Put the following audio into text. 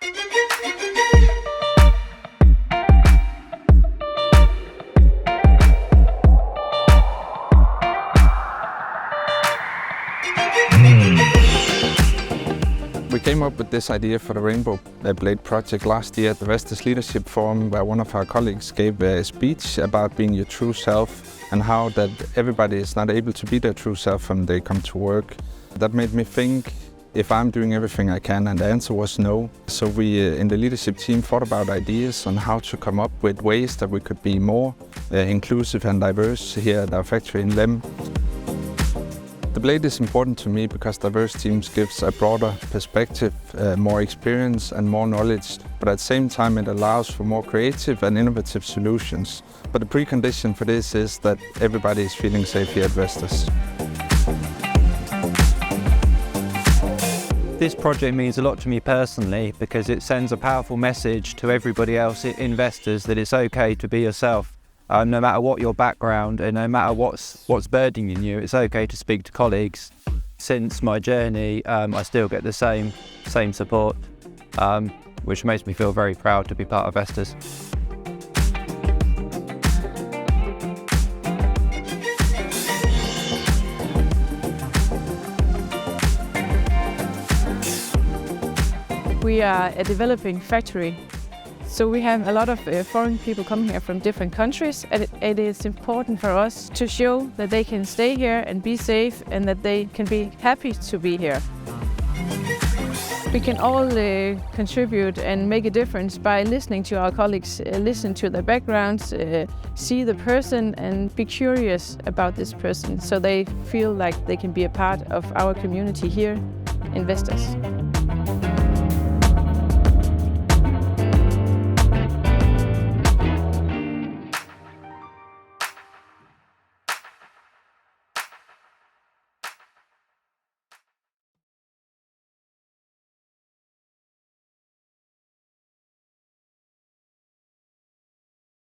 We came up with this idea for the Rainbow Blade project last year at the Vestas Leadership Forum, where one of our colleagues gave a speech about being your true self and how that everybody is not able to be their true self when they come to work. That made me think if I'm doing everything I can, and the answer was no. So we in the leadership team thought about ideas on how to come up with ways that we could be more inclusive and diverse here at our factory in Lem. The Blade is important to me because diverse teams gives a broader perspective, more experience and more knowledge, but at the same time it allows for more creative and innovative solutions. But the precondition for this is that everybody is feeling safe here at Vestas. This project means a lot to me personally because it sends a powerful message to everybody else in Vestas that it's okay to be yourself. No matter what your background and no matter what's burdening you, it's okay to speak to colleagues. Since my journey, I still get the same support, which makes me feel very proud to be part of Vestas. We are a developing factory. So we have a lot of foreign people coming here from different countries, and it is important for us to show that they can stay here and be safe and that they can be happy to be here. We can all contribute and make a difference by listening to our colleagues, listen to their backgrounds, see the person and be curious about this person so they feel like they can be a part of our community here in Vestas.